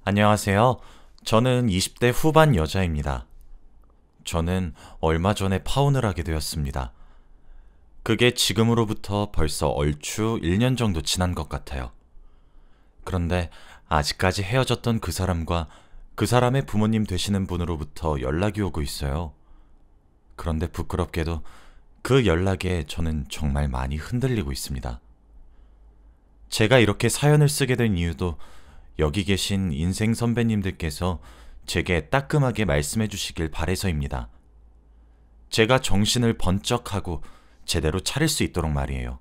안녕하세요. 저는 20대 후반 여자입니다. 저는 얼마 전에 파혼을 하게 되었습니다. 그게 지금으로부터 벌써 얼추 1년 정도 지난 것 같아요. 그런데 아직까지 헤어졌던 그 사람과 그 사람의 부모님 되시는 분으로부터 연락이 오고 있어요. 그런데 부끄럽게도 그 연락에 저는 정말 많이 흔들리고 있습니다. 제가 이렇게 사연을 쓰게 된 이유도 여기 계신 인생 선배님들께서 제게 따끔하게 말씀해 주시길 바래서입니다. 제가 정신을 번쩍하고 제대로 차릴 수 있도록 말이에요.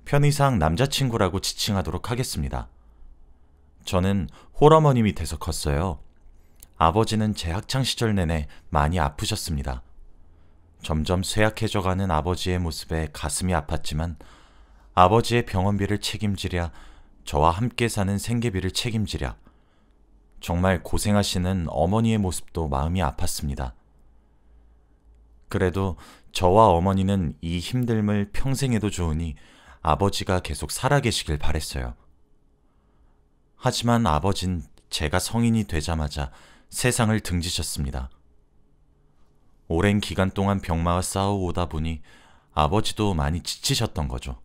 편의상 남자친구라고 지칭하도록 하겠습니다. 저는 홀어머니 밑에서 컸어요. 아버지는 제 학창시절 내내 많이 아프셨습니다. 점점 쇠약해져가는 아버지의 모습에 가슴이 아팠지만 아버지의 병원비를 책임지랴 저와 함께 사는 생계비를 책임지랴 정말 고생하시는 어머니의 모습도 마음이 아팠습니다. 그래도 저와 어머니는 이 힘듦을 평생에도 좋으니 아버지가 계속 살아계시길 바랬어요. 하지만 아버진 제가 성인이 되자마자 세상을 등지셨습니다. 오랜 기간 동안 병마와 싸워오다 보니 아버지도 많이 지치셨던 거죠.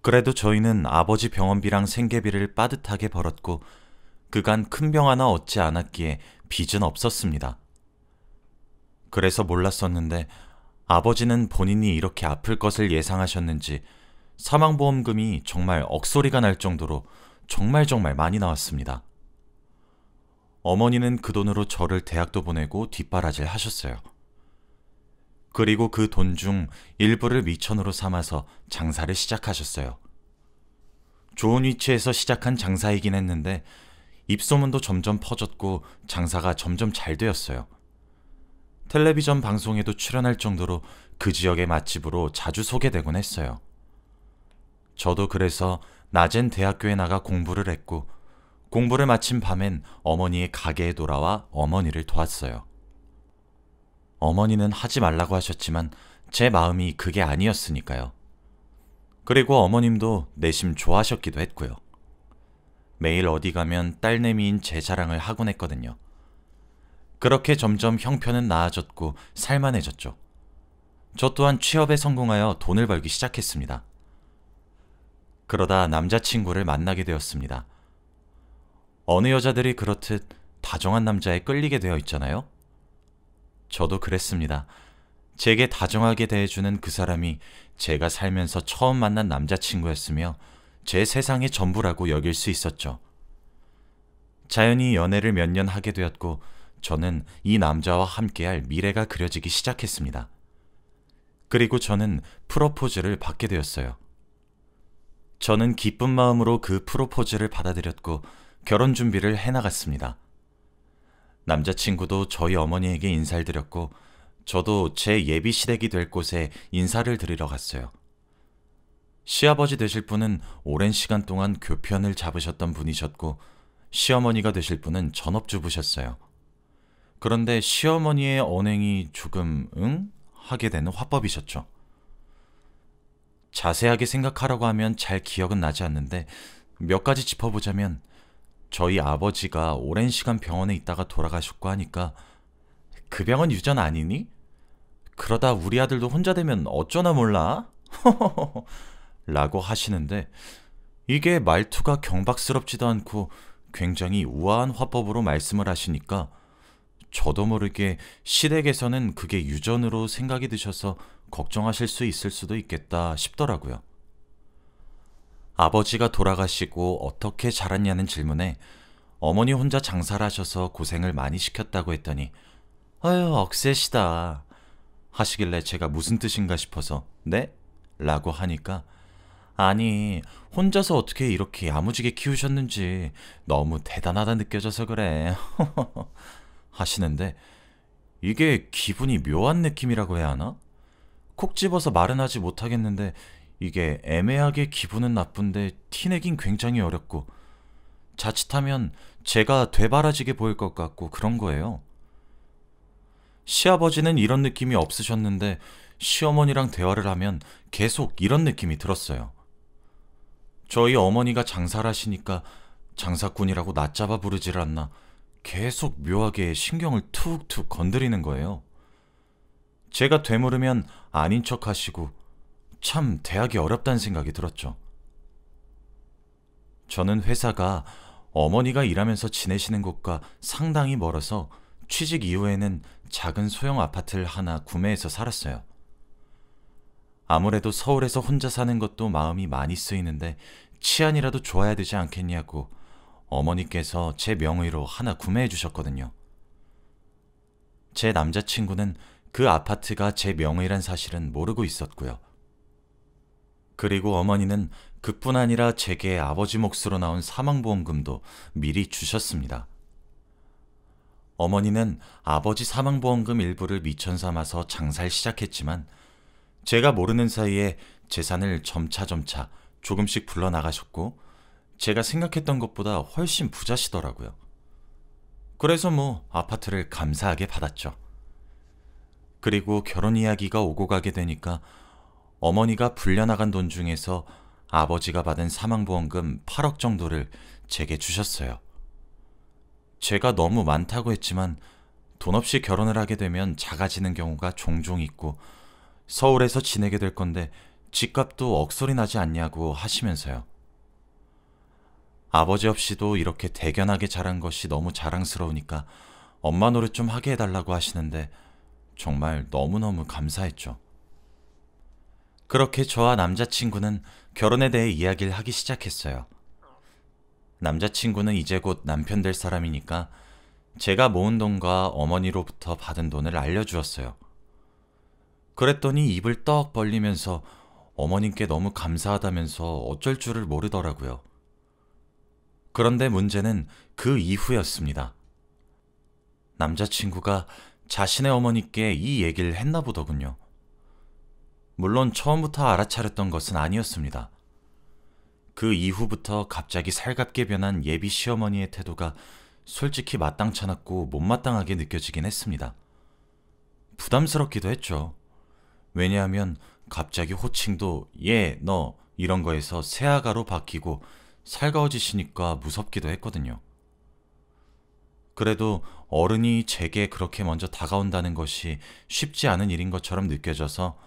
그래도 저희는 아버지 병원비랑 생계비를 빠듯하게 벌었고 그간 큰 병 하나 얻지 않았기에 빚은 없었습니다. 그래서 몰랐었는데 아버지는 본인이 이렇게 아플 것을 예상하셨는지 사망보험금이 정말 억소리가 날 정도로 정말 많이 나왔습니다. 어머니는 그 돈으로 저를 대학도 보내고 뒷바라지를 하셨어요. 그리고 그 돈 중 일부를 미천으로 삼아서 장사를 시작하셨어요. 좋은 위치에서 시작한 장사이긴 했는데 입소문도 점점 퍼졌고 장사가 점점 잘 되었어요. 텔레비전 방송에도 출연할 정도로 그 지역의 맛집으로 자주 소개되곤 했어요. 저도 그래서 낮엔 대학교에 나가 공부를 했고 공부를 마친 밤엔 어머니의 가게에 돌아와 어머니를 도왔어요. 어머니는 하지 말라고 하셨지만 제 마음이 그게 아니었으니까요. 그리고 어머님도 내심 좋아하셨기도 했고요. 매일 어디 가면 딸내미인 제 자랑을 하곤 했거든요. 그렇게 점점 형편은 나아졌고 살만해졌죠. 저 또한 취업에 성공하여 돈을 벌기 시작했습니다. 그러다 남자친구를 만나게 되었습니다. 어느 여자들이 그렇듯 다정한 남자에 끌리게 되어 있잖아요. 저도 그랬습니다. 제게 다정하게 대해주는 그 사람이 제가 살면서 처음 만난 남자친구였으며 제 세상의 전부라고 여길 수 있었죠. 자연히 연애를 몇 년 하게 되었고 저는 이 남자와 함께할 미래가 그려지기 시작했습니다. 그리고 저는 프로포즈를 받게 되었어요. 저는 기쁜 마음으로 그 프로포즈를 받아들였고 결혼 준비를 해나갔습니다. 남자친구도 저희 어머니에게 인사를 드렸고 저도 제 예비 시댁이 될 곳에 인사를 드리러 갔어요. 시아버지 되실 분은 오랜 시간 동안 교편을 잡으셨던 분이셨고 시어머니가 되실 분은 전업주부셨어요. 그런데 시어머니의 언행이 조금 하게 되는 화법이셨죠. 자세하게 생각하라고 하면 잘 기억은 나지 않는데 몇 가지 짚어보자면 저희 아버지가 오랜 시간 병원에 있다가 돌아가셨고 하니까 그 병은 유전 아니니? 그러다 우리 아들도 혼자 되면 어쩌나 몰라? 라고 하시는데 이게 말투가 경박스럽지도 않고 굉장히 우아한 화법으로 말씀을 하시니까 저도 모르게 시댁에서는 그게 유전으로 생각이 드셔서 걱정하실 수 있을 수도 있겠다 싶더라고요. 아버지가 돌아가시고 어떻게 자랐냐는 질문에 어머니 혼자 장사를 하셔서 고생을 많이 시켰다고 했더니 아유 억세시다 하시길래 제가 무슨 뜻인가 싶어서 네? 라고 하니까 아니 혼자서 어떻게 이렇게 야무지게 키우셨는지 너무 대단하다 느껴져서 그래 하시는데 이게 기분이 묘한 느낌이라고 해야 하나? 콕 집어서 말은 하지 못하겠는데 이게 애매하게 기분은 나쁜데 티내긴 굉장히 어렵고 자칫하면 제가 되바라지게 보일 것 같고 그런 거예요. 시아버지는 이런 느낌이 없으셨는데 시어머니랑 대화를 하면 계속 이런 느낌이 들었어요. 저희 어머니가 장사를 하시니까 장사꾼이라고 낮잡아 부르질 않나 계속 묘하게 신경을 툭툭 건드리는 거예요. 제가 되물으면 아닌 척 하시고 참 대하기 어렵다는 생각이 들었죠. 저는 회사가 어머니가 일하면서 지내시는 곳과 상당히 멀어서 취직 이후에는 작은 소형 아파트를 하나 구매해서 살았어요. 아무래도 서울에서 혼자 사는 것도 마음이 많이 쓰이는데 치안이라도 좋아야 되지 않겠냐고 어머니께서 제 명의로 하나 구매해 주셨거든요. 제 남자친구는 그 아파트가 제 명의란 사실은 모르고 있었고요. 그리고 어머니는 그뿐 아니라 제게 아버지 몫으로 나온 사망보험금도 미리 주셨습니다. 어머니는 아버지 사망보험금 일부를 미천 삼아서 장사를 시작했지만 제가 모르는 사이에 재산을 점차 조금씩 불러나가셨고 제가 생각했던 것보다 훨씬 부자시더라고요. 그래서 아파트를 감사하게 받았죠. 그리고 결혼 이야기가 오고 가게 되니까 어머니가 불려나간 돈 중에서 아버지가 받은 사망보험금 8억 정도를 제게 주셨어요. 제가 너무 많다고 했지만 돈 없이 결혼을 하게 되면 작아지는 경우가 종종 있고 서울에서 지내게 될 건데 집값도 억소리 나지 않냐고 하시면서요. 아버지 없이도 이렇게 대견하게 자란 것이 너무 자랑스러우니까 엄마 노릇 좀 하게 해달라고 하시는데 정말 너무너무 감사했죠. 그렇게 저와 남자친구는 결혼에 대해 이야기를 하기 시작했어요. 남자친구는 이제 곧 남편 될 사람이니까 제가 모은 돈과 어머니로부터 받은 돈을 알려주었어요. 그랬더니 입을 떡 벌리면서 어머님께 너무 감사하다면서 어쩔 줄을 모르더라고요. 그런데 문제는 그 이후였습니다. 남자친구가 자신의 어머니께 이 얘기를 했나 보더군요. 물론 처음부터 알아차렸던 것은 아니었습니다. 그 이후부터 갑자기 살갑게 변한 예비 시어머니의 태도가 솔직히 마땅찮았고 못마땅하게 느껴지긴 했습니다. 부담스럽기도 했죠. 왜냐하면 갑자기 호칭도 얘, 너 이런 거에서 새아가로 바뀌고 살가워지시니까 무섭기도 했거든요. 그래도 어른이 제게 그렇게 먼저 다가온다는 것이 쉽지 않은 일인 것처럼 느껴져서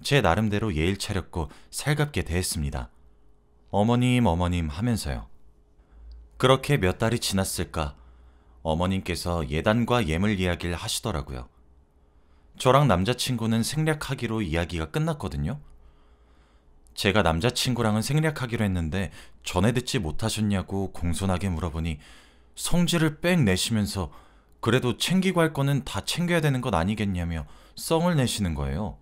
제 나름대로 예의를 차렸고 살갑게 대했습니다. 어머님 하면서요. 그렇게 몇 달이 지났을까 어머님께서 예단과 예물 이야기를 하시더라고요. 저랑 남자친구는 생략하기로 이야기가 끝났거든요. 제가 남자친구랑은 생략하기로 했는데 전에 듣지 못하셨냐고 공손하게 물어보니 성질을 빽 내시면서 그래도 챙기고 할 거는 다 챙겨야 되는 것 아니겠냐며 썽을 내시는 거예요.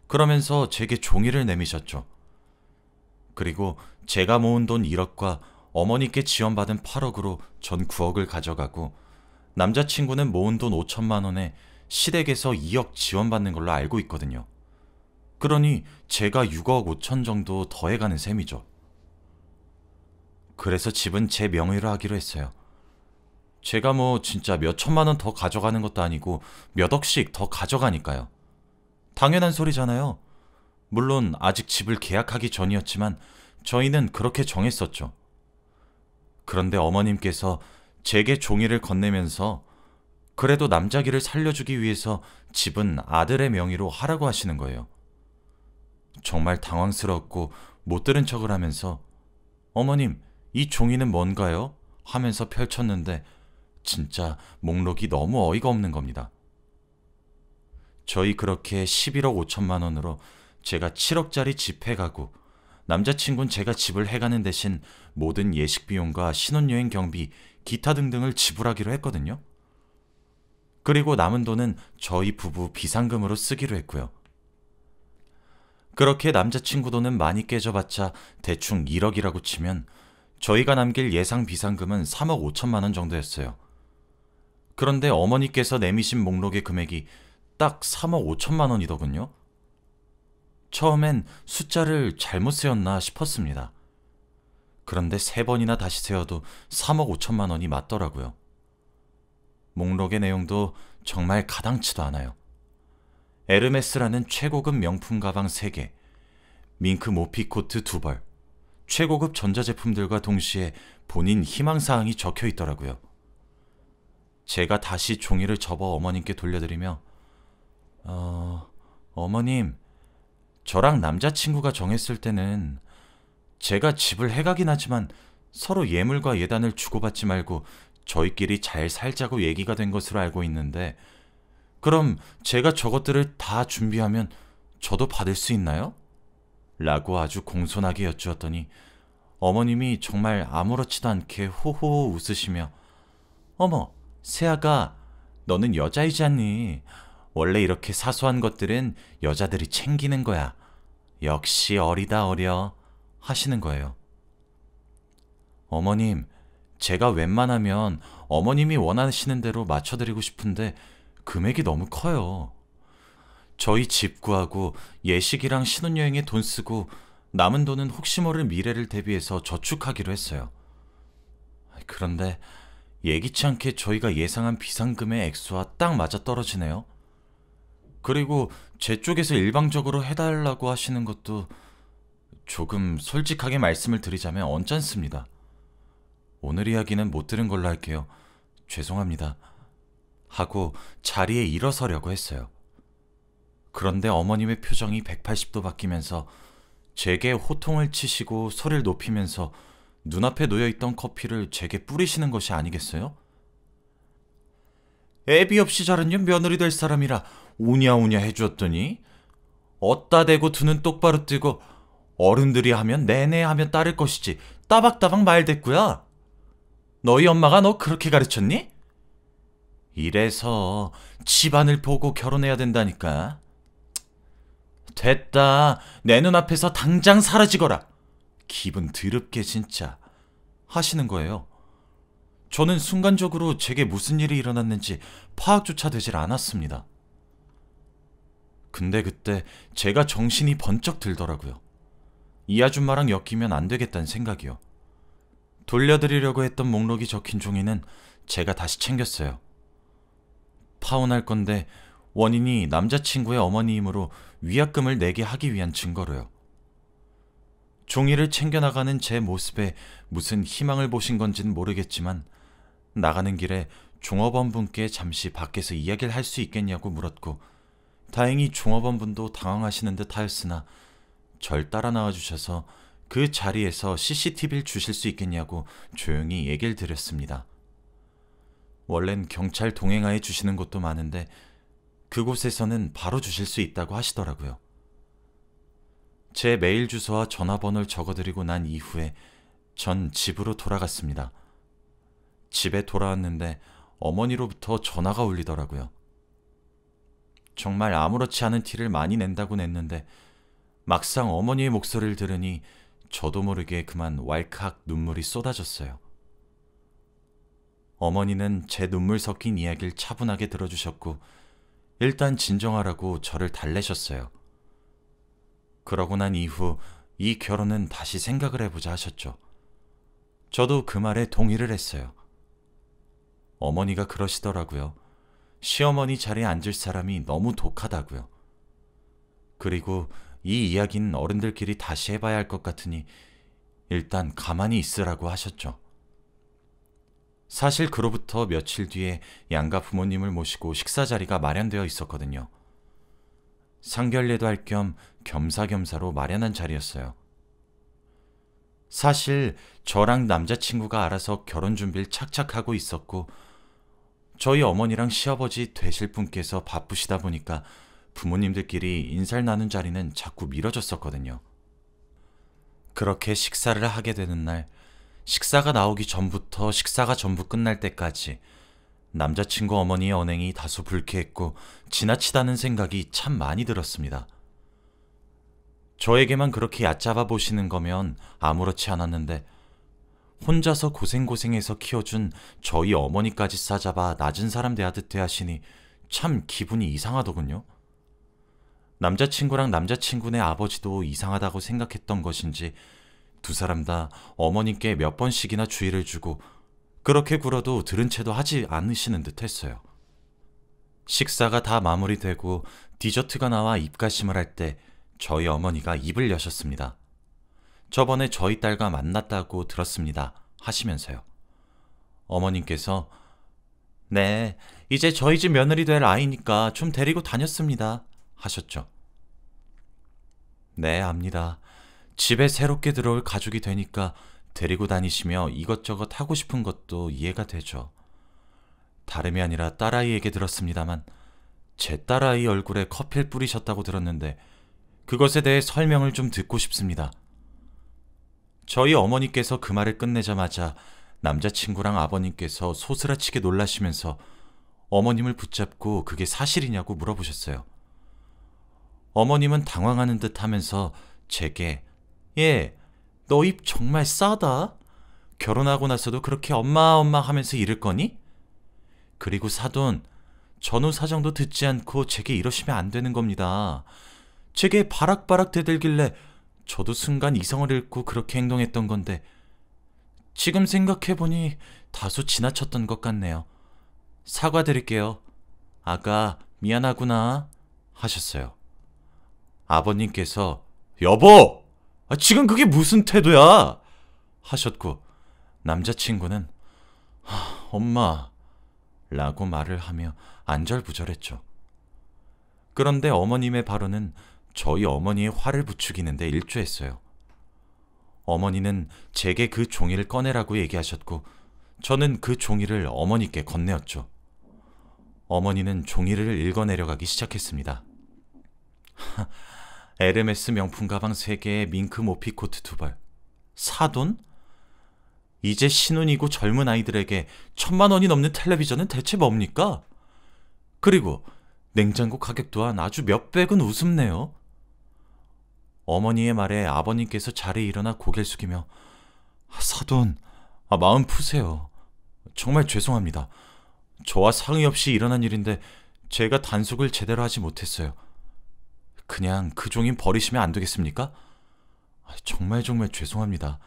그러면서 제게 종이를 내미셨죠. 그리고 제가 모은 돈 1억과 어머니께 지원받은 8억으로 전 9억을 가져가고 남자친구는 모은 돈 5천만 원에 시댁에서 2억 지원받는 걸로 알고 있거든요. 그러니 제가 6억 5천 정도 더해가는 셈이죠. 그래서 집은 제 명의로 하기로 했어요. 제가 진짜 몇 천만 원 더 가져가는 것도 아니고 몇 억씩 더 가져가니까요. 당연한 소리잖아요. 물론 아직 집을 계약하기 전이었지만 저희는 그렇게 정했었죠. 그런데 어머님께서 제게 종이를 건네면서 그래도 남자기를 살려주기 위해서 집은 아들의 명의로 하라고 하시는 거예요. 정말 당황스럽고 못 들은 척을 하면서 어머님, 이 종이는 뭔가요? 하면서 펼쳤는데 진짜 목록이 너무 어이가 없는 겁니다. 저희 그렇게 11억 5천만 원으로 제가 7억짜리 집 해가고 남자친구는 제가 집을 해가는 대신 모든 예식 비용과 신혼여행 경비, 기타 등등을 지불하기로 했거든요. 그리고 남은 돈은 저희 부부 비상금으로 쓰기로 했고요. 그렇게 남자친구 돈은 많이 깨져봤자 대충 1억이라고 치면 저희가 남길 예상 비상금은 3억 5천만 원 정도였어요. 그런데 어머니께서 내미신 목록의 금액이 딱 3억 5천만 원이더군요. 처음엔 숫자를 잘못 세웠나 싶었습니다. 그런데 3번이나 다시 세어도 3억 5천만 원이 맞더라고요. 목록의 내용도 정말 가당치도 않아요. 에르메스라는 최고급 명품 가방 3개, 밍크 모피 코트 2벌, 최고급 전자제품들과 동시에 본인 희망사항이 적혀 있더라고요. 제가 다시 종이를 접어 어머님께 돌려드리며 어머님, 저랑 남자친구가 정했을 때는 제가 집을 해가긴 하지만 서로 예물과 예단을 주고받지 말고 저희끼리 잘 살자고 얘기가 된 것으로 알고 있는데 그럼 제가 저것들을 다 준비하면 저도 받을 수 있나요? 라고 아주 공손하게 여쭈었더니 어머님이 정말 아무렇지도 않게 호호 웃으시며 어머, 세아가 너는 여자이지 않니? 원래 이렇게 사소한 것들은 여자들이 챙기는 거야. 역시 어리다 어려 하시는 거예요. 어머님, 제가 웬만하면 어머님이 원하시는 대로 맞춰드리고 싶은데 금액이 너무 커요. 저희 집 구하고 예식이랑 신혼여행에 돈 쓰고 남은 돈은 혹시 모를 미래를 대비해서 저축하기로 했어요. 그런데 예기치 않게 저희가 예상한 비상금의 액수와 딱 맞아 떨어지네요. 그리고 제 쪽에서 일방적으로 해달라고 하시는 것도 조금 솔직하게 말씀을 드리자면 언짢습니다. 오늘 이야기는 못 들은 걸로 할게요. 죄송합니다. 하고 자리에 일어서려고 했어요. 그런데 어머님의 표정이 180도 바뀌면서 제게 호통을 치시고 소리를 높이면서 눈앞에 놓여있던 커피를 제게 뿌리시는 것이 아니겠어요? 애비 없이 자른 며느리 될 사람이라 우냐우냐 해주었더니 어따 대고 두 눈 똑바로 뜨고 어른들이 하면 내내 하면 따를 것이지 따박따박 말댔구야. 너희 엄마가 너 그렇게 가르쳤니? 이래서 집안을 보고 결혼해야 된다니까. 됐다. 내 눈앞에서 당장 사라지거라. 기분 드럽게 진짜 하시는 거예요. 저는 순간적으로 제게 무슨 일이 일어났는지 파악조차 되질 않았습니다. 근데 그때 제가 정신이 번쩍 들더라고요. 이 아줌마랑 엮이면 안 되겠다는 생각이요. 돌려드리려고 했던 목록이 적힌 종이는 제가 다시 챙겼어요. 파혼할 건데 원인이 남자친구의 어머니이므로 위약금을 내게 하기 위한 증거로요. 종이를 챙겨나가는 제 모습에 무슨 희망을 보신 건지는 모르겠지만 나가는 길에 종업원분께 잠시 밖에서 이야기를 할 수 있겠냐고 물었고 다행히 종업원분도 당황하시는 듯 하였으나 절 따라 나와 주셔서 그 자리에서 CCTV를 주실 수 있겠냐고 조용히 얘기를 드렸습니다. 원래는 경찰 동행하에 주시는 곳도 많은데 그곳에서는 바로 주실 수 있다고 하시더라고요. 제 메일 주소와 전화번호를 적어드리고 난 이후에 전 집으로 돌아갔습니다. 집에 돌아왔는데 어머니로부터 전화가 울리더라고요. 정말 아무렇지 않은 티를 많이 낸다고 냈는데 막상 어머니의 목소리를 들으니 저도 모르게 그만 왈칵 눈물이 쏟아졌어요. 어머니는 제 눈물 섞인 이야기를 차분하게 들어주셨고 일단 진정하라고 저를 달래셨어요. 그러고 난 이후 이 결혼은 다시 생각을 해보자 하셨죠. 저도 그 말에 동의를 했어요. 어머니가 그러시더라고요. 시어머니 자리에 앉을 사람이 너무 독하다고요. 그리고 이 이야기는 어른들끼리 다시 해봐야 할 것 같으니 일단 가만히 있으라고 하셨죠. 사실 그로부터 며칠 뒤에 양가 부모님을 모시고 식사 자리가 마련되어 있었거든요. 상견례도 할 겸 겸사겸사로 마련한 자리였어요. 사실 저랑 남자친구가 알아서 결혼 준비를 착착 하고 있었고 저희 어머니랑 시아버지 되실 분께서 바쁘시다 보니까 부모님들끼리 인사를 나눈 자리는 자꾸 미뤄졌었거든요. 그렇게 식사를 하게 되는 날, 식사가 나오기 전부터 식사가 전부 끝날 때까지 남자친구 어머니의 언행이 다소 불쾌했고 지나치다는 생각이 참 많이 들었습니다. 저에게만 그렇게 얕잡아 보시는 거면 아무렇지 않았는데 혼자서 고생고생해서 키워준 저희 어머니까지 싸잡아 낮은 사람 대하듯 대하시니 참 기분이 이상하더군요. 남자친구랑 남자친구네 아버지도 이상하다고 생각했던 것인지 두 사람 다 어머님께 몇 번씩이나 주의를 주고 그렇게 굴어도 들은 채도 하지 않으시는 듯 했어요. 식사가 다 마무리되고 디저트가 나와 입가심을 할 때 저희 어머니가 입을 여셨습니다. 저번에 저희 딸과 만났다고 들었습니다. 하시면서요. 어머님께서 네, 이제 저희 집 며느리 될 아이니까 좀 데리고 다녔습니다. 하셨죠. 네, 압니다. 집에 새롭게 들어올 가족이 되니까 데리고 다니시며 이것저것 하고 싶은 것도 이해가 되죠. 다름이 아니라 딸아이에게 들었습니다만 제 딸아이 얼굴에 커피를 뿌리셨다고 들었는데 그것에 대해 설명을 좀 듣고 싶습니다. 저희 어머니께서 그 말을 끝내자마자 남자친구랑 아버님께서 소스라치게 놀라시면서 어머님을 붙잡고 그게 사실이냐고 물어보셨어요. 어머님은 당황하는 듯 하면서 제게 너 입 정말 싸다. 결혼하고 나서도 그렇게 엄마 하면서 이럴 거니? 그리고 사돈, 전후 사정도 듣지 않고 제게 이러시면 안 되는 겁니다. 제게 바락바락 대들길래 저도 순간 이성을 잃고 그렇게 행동했던 건데 지금 생각해보니 다소 지나쳤던 것 같네요. 사과드릴게요. 아가, 미안하구나. 하셨어요. 아버님께서 여보! 지금 그게 무슨 태도야? 하셨고 남자친구는 엄마 라고 말을 하며 안절부절했죠. 그런데 어머님의 발언은 저희 어머니의 화를 부추기는데 일조했어요. 어머니는 제게 그 종이를 꺼내라고 얘기하셨고 저는 그 종이를 어머니께 건네었죠. 어머니는 종이를 읽어내려가기 시작했습니다. 에르메스 명품 가방 3개에 밍크 모피 코트 2벌. 사돈? 이제 신혼이고 젊은 아이들에게 1000만 원이 넘는 텔레비전은 대체 뭡니까? 그리고 냉장고 가격 또한 아주 몇백은 우습네요. 어머니의 말에 아버님께서 자리에 일어나 고개를 숙이며 사돈, 마음 푸세요. 정말 죄송합니다. 저와 상의 없이 일어난 일인데 제가 단속을 제대로 하지 못했어요. 그냥 그 종이 버리시면 안 되겠습니까? 정말 죄송합니다.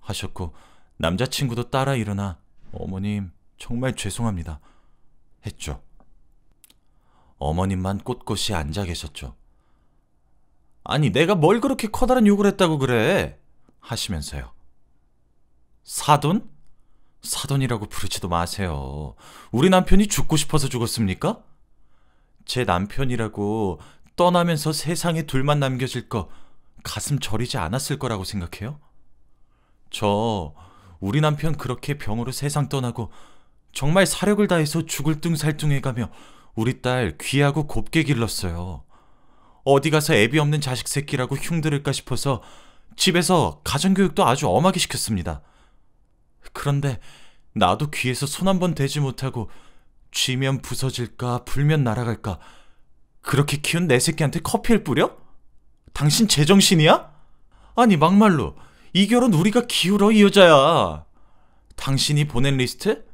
하셨고 남자친구도 따라 일어나 어머님 정말 죄송합니다. 했죠. 어머님만 꼿꼿이 앉아 계셨죠. 아니 내가 뭘 그렇게 커다란 욕을 했다고 그래? 하시면서요. 사돈? 사돈이라고 부르지도 마세요. 우리 남편이 죽고 싶어서 죽었습니까? 제 남편이라고 떠나면서 세상에 둘만 남겨질 거 가슴 저리지 않았을 거라고 생각해요? 저 우리 남편 그렇게 병으로 세상 떠나고 정말 사력을 다해서 죽을 뚱살뚱해가며 우리 딸 귀하고 곱게 길렀어요. 어디 가서 애비 없는 자식 새끼라고 흉들을까 싶어서 집에서 가정교육도 아주 엄하게 시켰습니다. 그런데 나도 귀에서 손 한 번 대지 못하고 쥐면 부서질까 불면 날아갈까 그렇게 키운 내 새끼한테 커피를 뿌려? 당신 제정신이야? 아니 막말로 이 결혼 우리가 기울어 이 여자야. 당신이 보낸 리스트?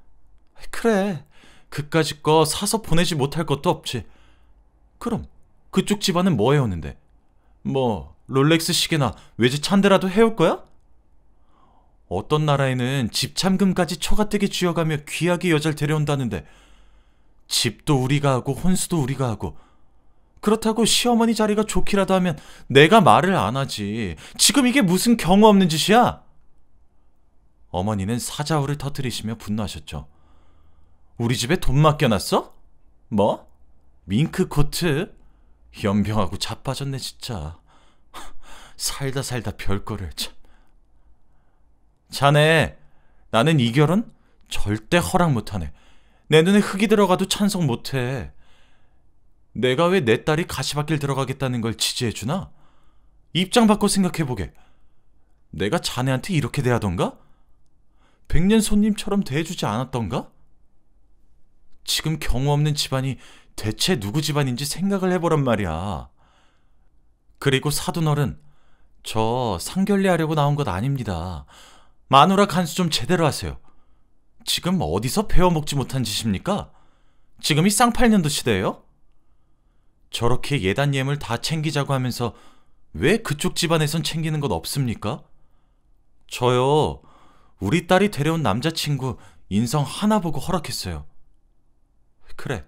그래 그까짓 거 사서 보내지 못할 것도 없지. 그럼 그쪽 집안은 뭐 해오는데? 뭐 롤렉스 시계나 외제 찬데라도 해올 거야? 어떤 나라에는 집 참금까지 처가댁에 쥐어가며 귀하게 여자를 데려온다는데 집도 우리가 하고 혼수도 우리가 하고 그렇다고 시어머니 자리가 좋기라도 하면 내가 말을 안 하지. 지금 이게 무슨 경우 없는 짓이야? 어머니는 사자우를 터뜨리시며 분노하셨죠. 우리 집에 돈 맡겨놨어? 뭐? 밍크 코트? 연병하고 자빠졌네 진짜. 살다 별거를 참. 자네, 나는 이 결혼 절대 허락 못하네. 내 눈에 흙이 들어가도 찬성 못해. 내가 왜 내 딸이 가시밭길 들어가겠다는 걸 지지해주나? 입장 바꿔 생각해보게. 내가 자네한테 이렇게 대하던가? 백년 손님처럼 대해주지 않았던가? 지금 경우 없는 집안이 대체 누구 집안인지 생각을 해보란 말이야. 그리고 사돈어른, 저 상견례 하려고 나온 것 아닙니다. 마누라 간수 좀 제대로 하세요. 지금 어디서 배워먹지 못한 짓입니까? 지금이 쌍팔년도 시대예요? 저렇게 예단예물 다 챙기자고 하면서 왜 그쪽 집안에선 챙기는 것 없습니까? 저요, 우리 딸이 데려온 남자친구 인성 하나 보고 허락했어요. 그래,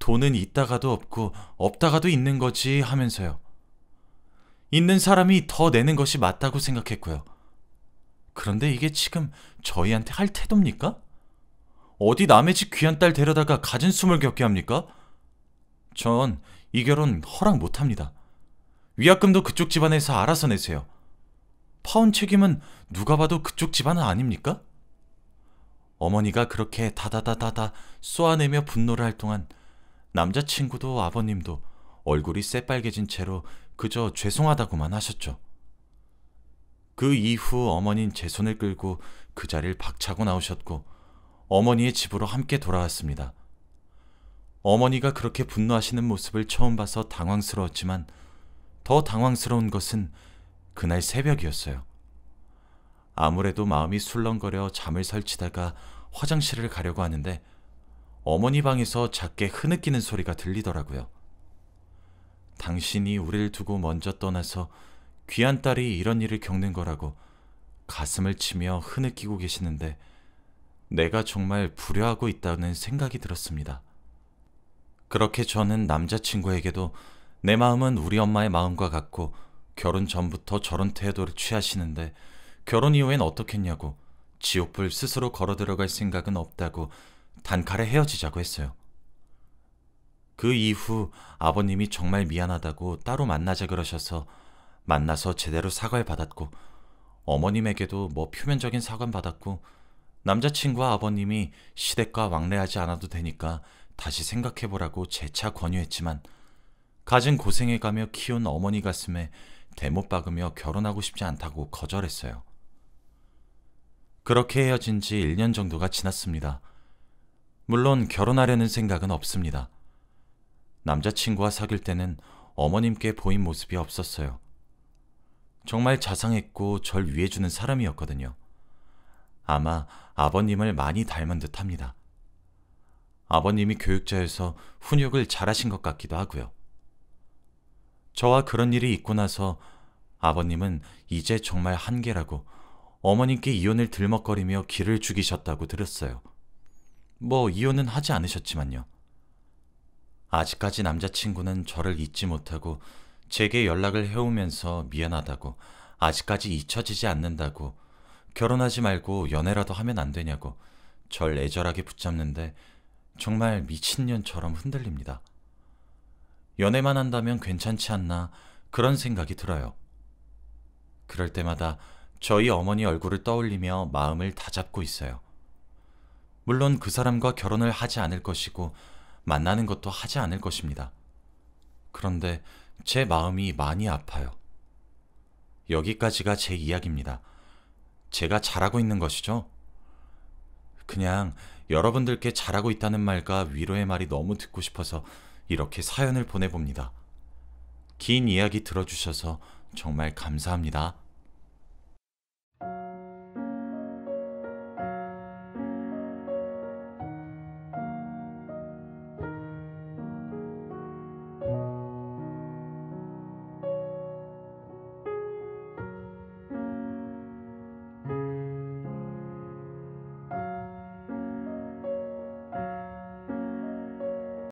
돈은 있다가도 없고 없다가도 있는 거지 하면서요. 있는 사람이 더 내는 것이 맞다고 생각했고요. 그런데 이게 지금 저희한테 할 태도입니까? 어디 남의 집 귀한 딸 데려다가 갖은 숨을 겪게 합니까? 전 이 결혼 허락 못합니다. 위약금도 그쪽 집안에서 알아서 내세요. 파혼 책임은 누가 봐도 그쪽 집안은 아닙니까? 어머니가 그렇게 다다다다다 쏘아내며 분노를 할 동안 남자친구도 아버님도 얼굴이 새빨개진 채로 그저 죄송하다고만 하셨죠. 그 이후 어머닌 제 손을 끌고 그 자리를 박차고 나오셨고 어머니의 집으로 함께 돌아왔습니다. 어머니가 그렇게 분노하시는 모습을 처음 봐서 당황스러웠지만 더 당황스러운 것은 그날 새벽이었어요. 아무래도 마음이 술렁거려 잠을 설치다가 화장실을 가려고 하는데 어머니 방에서 작게 흐느끼는 소리가 들리더라고요. 당신이 우리를 두고 먼저 떠나서 귀한 딸이 이런 일을 겪는 거라고 가슴을 치며 흐느끼고 계시는데 내가 정말 불효하고 있다는 생각이 들었습니다. 그렇게 저는 남자친구에게도 내 마음은 우리 엄마의 마음과 같고 결혼 전부터 저런 태도를 취하시는데 결혼 이후엔 어떻겠냐고 지옥불 스스로 걸어 들어갈 생각은 없다고 단칼에 헤어지자고 했어요. 그 이후 아버님이 정말 미안하다고 따로 만나자 그러셔서 만나서 제대로 사과를 받았고 어머님에게도 뭐 표면적인 사과는 받았고 남자친구와 아버님이 시댁과 왕래하지 않아도 되니까 다시 생각해보라고 재차 권유했지만 가진 고생해가며 키운 어머니 가슴에 대못 박으며 결혼하고 싶지 않다고 거절했어요. 그렇게 헤어진 지 1년 정도가 지났습니다. 물론 결혼하려는 생각은 없습니다. 남자친구와 사귈 때는 어머님께 보인 모습이 없었어요. 정말 자상했고 절 위해주는 사람이었거든요. 아마 아버님을 많이 닮은 듯 합니다. 아버님이 교육자여서 훈육을 잘하신 것 같기도 하고요. 저와 그런 일이 있고 나서 아버님은 이제 정말 한계라고 어머님께 이혼을 들먹거리며 기를 죽이셨다고 들었어요. 뭐 이혼은 하지 않으셨지만요. 아직까지 남자친구는 저를 잊지 못하고 제게 연락을 해오면서 미안하다고 아직까지 잊혀지지 않는다고 결혼하지 말고 연애라도 하면 안 되냐고 절 애절하게 붙잡는데 정말 미친년처럼 흔들립니다. 연애만 한다면 괜찮지 않나 그런 생각이 들어요. 그럴 때마다 저희 어머니 얼굴을 떠올리며 마음을 다잡고 있어요. 물론 그 사람과 결혼을 하지 않을 것이고 만나는 것도 하지 않을 것입니다. 그런데 제 마음이 많이 아파요. 여기까지가 제 이야기입니다. 제가 잘하고 있는 것이죠? 그냥 여러분들께 잘하고 있다는 말과 위로의 말이 너무 듣고 싶어서 이렇게 사연을 보내봅니다. 긴 이야기 들어주셔서 정말 감사합니다.